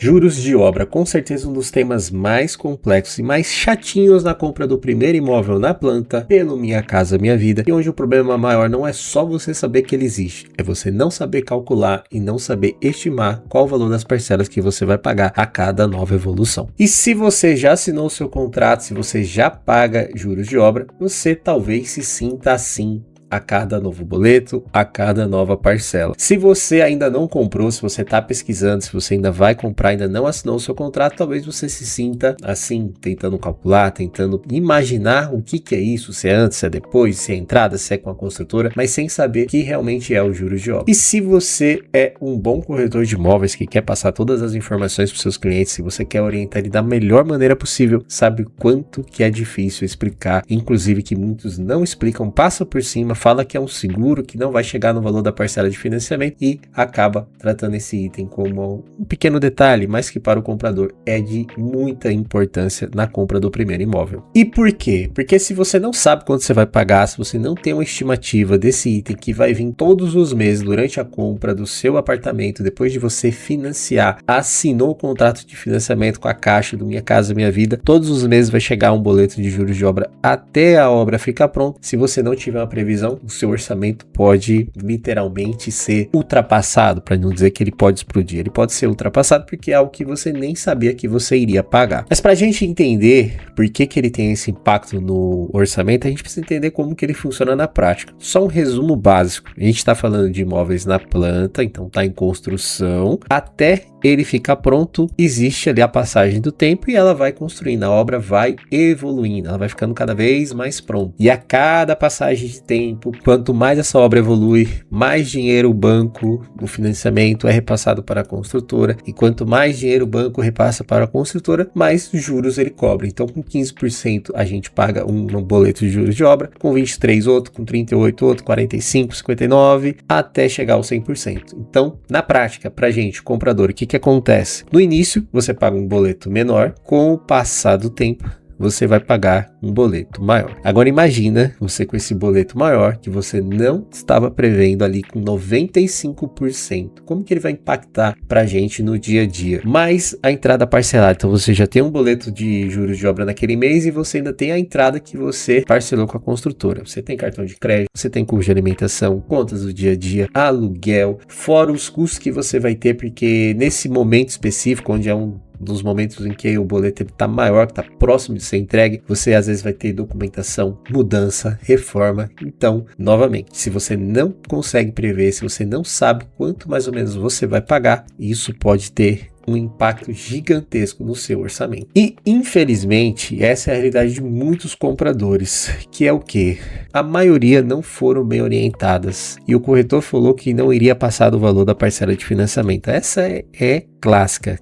Juros de obra, com certeza um dos temas mais complexos e mais chatinhos na compra do primeiro imóvel na planta, pelo Minha Casa Minha Vida, e onde o problema maior não é só você saber que ele existe, é você não saber calcular e não saber estimar qual o valor das parcelas que você vai pagar a cada nova evolução. E se você já assinou o seu contrato, se você já paga juros de obra, você talvez se sinta assim a cada novo boleto, a cada nova parcela. Se você ainda não comprou, se você está pesquisando, se você ainda vai comprar, ainda não assinou o seu contrato, talvez você se sinta assim, tentando calcular, tentando imaginar o que é isso, se é antes, se é depois, se é entrada, se é com a construtora, mas sem saber o que realmente é o juros de obra. E se você é um bom corretor de imóveis que quer passar todas as informações para os seus clientes, se você quer orientar ele da melhor maneira possível, sabe o quanto que é difícil explicar, inclusive que muitos não explicam, passam por cima, fala que é um seguro, que não vai chegar no valor da parcela de financiamento e acaba tratando esse item como um pequeno detalhe, mas que para o comprador é de muita importância na compra do primeiro imóvel. E por quê? Porque se você não sabe quanto você vai pagar, se você não tem uma estimativa desse item que vai vir todos os meses durante a compra do seu apartamento, depois de você financiar, assinou o contrato de financiamento com a Caixa do Minha Casa Minha Vida, todos os meses vai chegar um boleto de juros de obra até a obra ficar pronta. Se você não tiver uma previsão, o seu orçamento pode literalmente ser ultrapassado, para não dizer que ele pode explodir. Ele pode ser ultrapassado porque é algo que você nem sabia que você iria pagar. Mas para a gente entender por que ele tem esse impacto no orçamento, a gente precisa entender como que ele funciona na prática. Só um resumo básico. A gente está falando de imóveis na planta, então está em construção, até ele ficar pronto, existe ali a passagem do tempo e ela vai construindo, a obra vai evoluindo, ela vai ficando cada vez mais pronta. E a cada passagem de tempo, quanto mais essa obra evolui, mais dinheiro o banco, o financiamento é repassado para a construtora, e quanto mais dinheiro o banco repassa para a construtora, mais juros ele cobra. Então com 15% a gente paga um boleto de juros de obra, com 23% outro, com 38% outro, 45%, 59%, até chegar ao 100%. Então na prática, para a gente, comprador, o que acontece? No início, você paga um boleto menor, com o passar do tempo, você vai pagar um boleto maior. Agora imagina você com esse boleto maior, que você não estava prevendo ali com 95%. Como que ele vai impactar pra gente no dia a dia? Mais a entrada parcelada. Então você já tem um boleto de juros de obra naquele mês e você ainda tem a entrada que você parcelou com a construtora. Você tem cartão de crédito, você tem custo de alimentação, contas do dia a dia, aluguel, fora os custos que você vai ter, porque nesse momento específico, onde é um dos momentos em que o boleto está maior, que está próximo de ser entregue, você às vezes vai ter documentação, mudança, reforma. Então, novamente, se você não consegue prever, se você não sabe quanto mais ou menos você vai pagar, isso pode ter um impacto gigantesco no seu orçamento. E, infelizmente, essa é a realidade de muitos compradores, que é o quê? A maioria não foram bem orientadas e o corretor falou que não iria passar do valor da parcela de financiamento. Essa é clássica.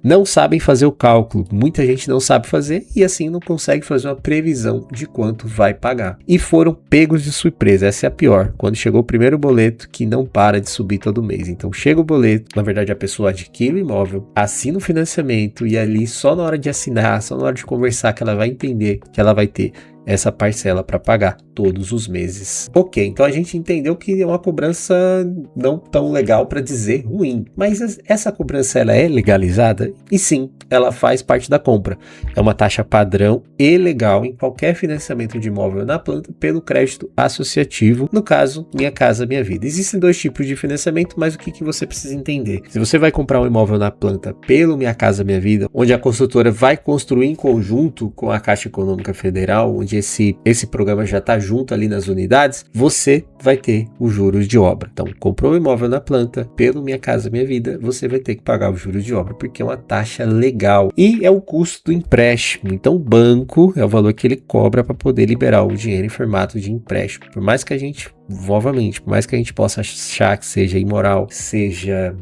Não sabem fazer o cálculo, muita gente não sabe fazer e assim não consegue fazer uma previsão de quanto vai pagar. E foram pegos de surpresa, essa é a pior, quando chegou o primeiro boleto que não para de subir todo mês. Então chega o boleto, na verdade a pessoa adquire o imóvel, assina o financiamento e ali só na hora de assinar, só na hora de conversar que ela vai entender que ela vai ter essa parcela para pagar todos os meses. Ok, então a gente entendeu que é uma cobrança não tão legal, para dizer ruim, mas essa cobrança ela é legalizada? E sim, ela faz parte da compra. É uma taxa padrão e legal em qualquer financiamento de imóvel na planta pelo crédito associativo, no caso Minha Casa Minha Vida. Existem dois tipos de financiamento, mas o que você precisa entender? Se você vai comprar um imóvel na planta pelo Minha Casa Minha Vida, onde a construtora vai construir em conjunto com a Caixa Econômica Federal, onde esse programa já está junto ali nas unidades, você vai ter os juros de obra. Então, comprou o imóvel na planta, pelo Minha Casa Minha Vida, você vai ter que pagar os juros de obra, porque é uma taxa legal. E é o custo do empréstimo. Então, o banco é o valor que ele cobra para poder liberar o dinheiro em formato de empréstimo. Por mais que a gente possa achar que seja imoral, seja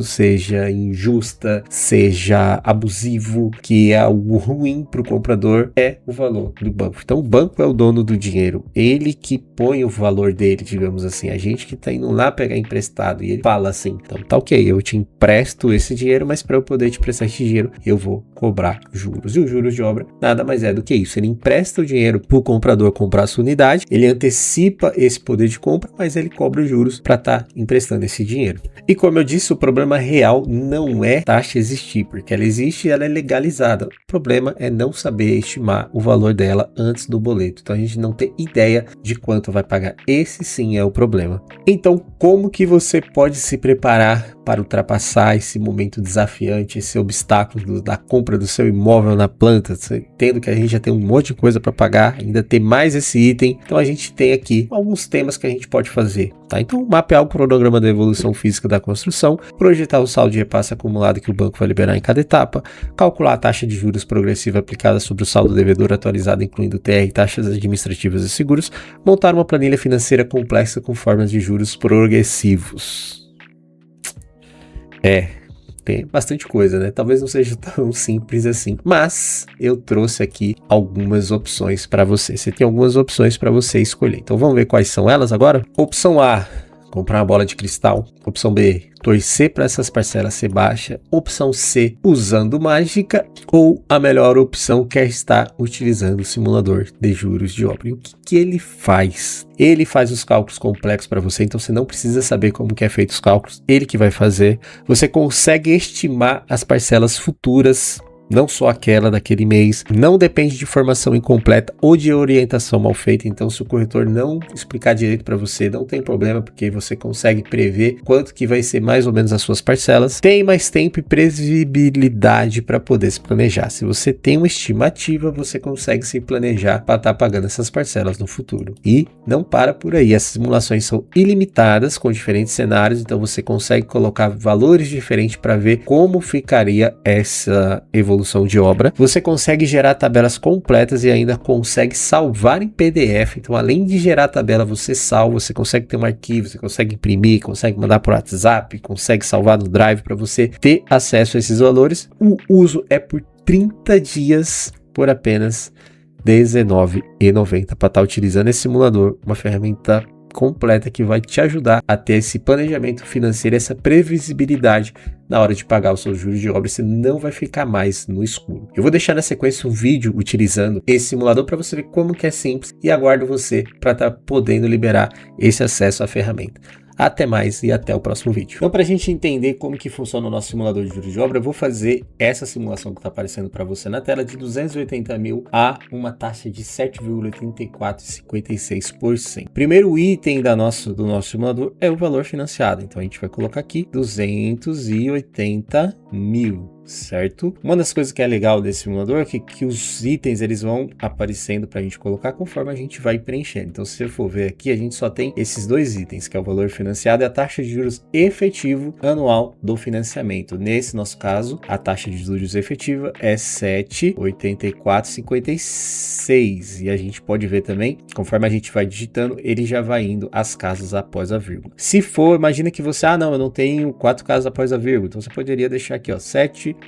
seja injusta, seja abusivo, que é algo ruim para o comprador, é o valor do banco. Então o banco é o dono do dinheiro, ele que põe o valor dele, digamos assim, a gente que está indo lá pegar emprestado e ele fala assim, então tá ok, eu te empresto esse dinheiro, mas para eu poder te prestar esse dinheiro, eu vou cobrar juros. E os juros de obra nada mais é do que isso, ele empresta o dinheiro para o comprador comprar a sua unidade, ele antecipa esse poder poder de compra, mas ele cobra os juros para estar emprestando esse dinheiro. E como eu disse, o problema real não é taxa existir, porque ela existe e ela é legalizada. O problema é não saber estimar o valor dela antes do boleto. Então a gente não tem ideia de quanto vai pagar. Esse sim é o problema. Então, como que você pode se preparar para ultrapassar esse momento desafiante, esse obstáculo da compra do seu imóvel na planta? Entendo que a gente já tem um monte de coisa para pagar, ainda tem mais esse item. Então a gente tem aqui alguns temas que a gente pode fazer, tá? Então, mapear o cronograma da evolução física da construção, projetar o saldo de repasse acumulado que o banco vai liberar em cada etapa, calcular a taxa de juros progressiva aplicada sobre o saldo devedor atualizado, incluindo TR, taxas administrativas e seguros, montar uma planilha financeira complexa com formas de juros progressivos. Tem bastante coisa, né? Talvez não seja tão simples assim, mas eu trouxe aqui algumas opções para você. Você tem algumas opções para você escolher. Então vamos ver quais são elas agora? Opção A: comprar uma bola de cristal. Opção B: torcer para essas parcelas ser baixa. Opção C: usando mágica. Ou a melhor opção, que é estar utilizando o simulador de juros de obra. E o que ele faz? Ele faz os cálculos complexos para você, então você não precisa saber como que é feito os cálculos, ele que vai fazer. Você consegue estimar as parcelas futuras, não só aquela daquele mês, não depende de informação incompleta ou de orientação mal feita. Então, se o corretor não explicar direito para você, não tem problema, porque você consegue prever quanto que vai ser mais ou menos as suas parcelas. Tem mais tempo e previsibilidade para poder se planejar. Se você tem uma estimativa, você consegue se planejar para estar pagando essas parcelas no futuro. E não para por aí, as simulações são ilimitadas com diferentes cenários, então você consegue colocar valores diferentes para ver como ficaria essa evolução de obra. Você consegue gerar tabelas completas e ainda consegue salvar em PDF. Então, além de gerar a tabela, você salva, você consegue ter um arquivo, você consegue imprimir, consegue mandar por WhatsApp, consegue salvar no Drive para você ter acesso a esses valores. O uso é por 30 dias por apenas R$19,90 para estar utilizando esse simulador, uma ferramenta completa que vai te ajudar a ter esse planejamento financeiro, essa previsibilidade na hora de pagar os seus juros de obra. Você não vai ficar mais no escuro. Eu vou deixar na sequência um vídeo utilizando esse simulador para você ver como que é simples, e aguardo você para estar podendo liberar esse acesso à ferramenta. Até mais e até o próximo vídeo. Então, para a gente entender como que funciona o nosso simulador de juros de obra, eu vou fazer essa simulação que está aparecendo para você na tela de 280 mil a uma taxa de 7,8456%. Primeiro item do nosso simulador é o valor financiado. Então, a gente vai colocar aqui 280 mil. Certo? Uma das coisas que é legal desse simulador é que os itens eles vão aparecendo para a gente colocar conforme a gente vai preenchendo. Então, se você for ver aqui, a gente só tem esses dois itens, que é o valor financiado e a taxa de juros efetivo anual do financiamento. Nesse nosso caso, a taxa de juros efetiva é 7,8456, e a gente pode ver também, conforme a gente vai digitando, ele já vai indo as casas após a vírgula. Se for, imagina que você, não, eu não tenho 4 casas após a vírgula, então você poderia deixar aqui, 7,84.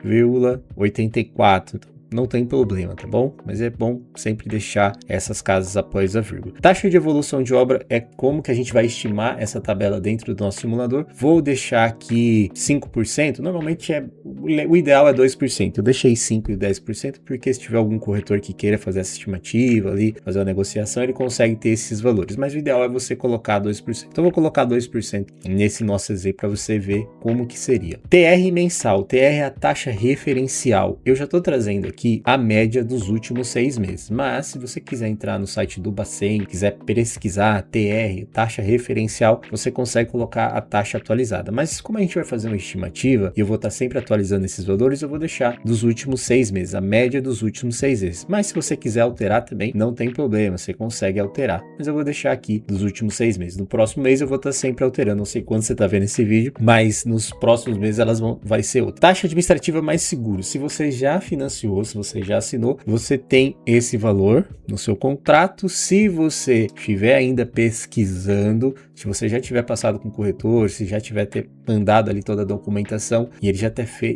Não tem problema, tá bom? Mas é bom sempre deixar essas casas após a vírgula. Taxa de evolução de obra é como que a gente vai estimar essa tabela dentro do nosso simulador. Vou deixar aqui 5%. Normalmente o ideal é 2%. Eu deixei 5% e 10% porque se tiver algum corretor que queira fazer essa estimativa ali, fazer uma negociação, ele consegue ter esses valores. Mas o ideal é você colocar 2%. Então eu vou colocar 2% nesse nosso exemplo para você ver como que seria. TR mensal. TR é a taxa referencial. Eu já estou trazendo aqui a média dos últimos 6 meses, mas se você quiser entrar no site do Bacen, quiser pesquisar TR, taxa referencial, você consegue colocar a taxa atualizada. Mas como a gente vai fazer uma estimativa e eu vou estar sempre atualizando esses valores, eu vou deixar dos últimos 6 meses, a média dos últimos 6 meses. Mas se você quiser alterar também, não tem problema, você consegue alterar. Mas eu vou deixar aqui dos últimos 6 meses. No próximo mês eu vou estar sempre alterando, não sei quando você está vendo esse vídeo, mas nos próximos meses vai ser outra. Taxa administrativa mais seguro. Se você já financiou, se você já assinou, você tem esse valor no seu contrato. Se você estiver ainda pesquisando, se você já tiver passado com o corretor, se já tiver mandado ali toda a documentação e ele já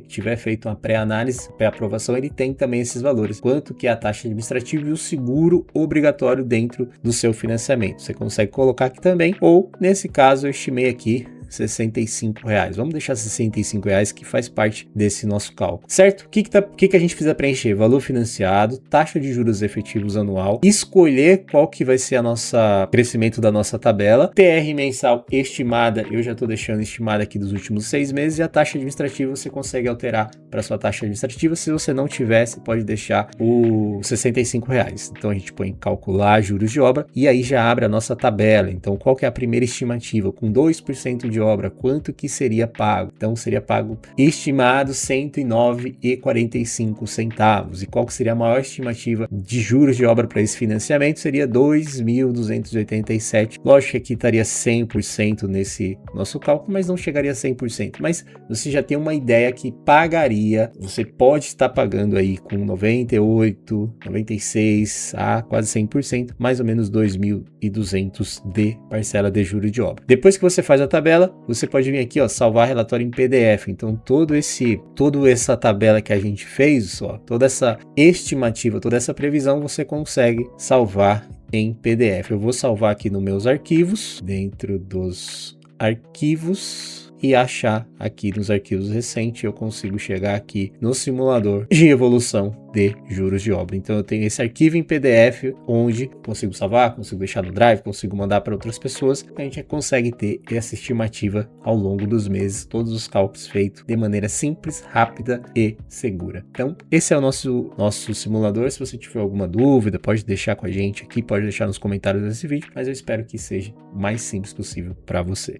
tiver feito uma pré-análise, pré-aprovação, ele tem também esses valores, quanto que é a taxa administrativa e o seguro obrigatório dentro do seu financiamento. Você consegue colocar aqui também, ou nesse caso eu estimei aqui R$65. Vamos deixar R$65 que faz parte desse nosso cálculo, certo? O que a gente precisa preencher? Valor financiado, taxa de juros efetivos anual, escolher qual que vai ser crescimento da nossa tabela, TR mensal estimada, eu já estou deixando estimada aqui dos últimos 6 meses, e a taxa administrativa você consegue alterar para sua taxa administrativa. Se você não tiver, você pode deixar o R$65. Então a gente põe calcular juros de obra e aí já abre a nossa tabela. Então qual que é a primeira estimativa? Com 2% de obra, quanto que seria pago? Então seria pago estimado R$109,45. E qual que seria a maior estimativa de juros de obra para esse financiamento? Seria 2.287. Lógico que aqui estaria 100% nesse nosso cálculo, mas não chegaria a 100%. Mas você já tem uma ideia que pagaria, você pode estar pagando aí com 98, 96 a quase 100%, mais ou menos 2.200 de parcela de juros de obra. Depois que você faz a tabela, você pode vir aqui, ó, salvar relatório em PDF. Então toda essa tabela que a gente fez, ó, toda essa estimativa, toda essa previsão, você consegue salvar em PDF. Eu vou salvar aqui nos meus arquivos, dentro dos arquivos, e achar aqui nos arquivos recentes. Eu consigo chegar aqui no simulador de evolução de juros de obra. Então eu tenho esse arquivo em PDF onde consigo salvar, consigo deixar no Drive, consigo mandar para outras pessoas. A gente consegue ter essa estimativa ao longo dos meses, todos os cálculos feitos de maneira simples, rápida e segura. Então esse é o nosso simulador. Se você tiver alguma dúvida, pode deixar com a gente aqui, pode deixar nos comentários desse vídeo, mas eu espero que seja o mais simples possível para você.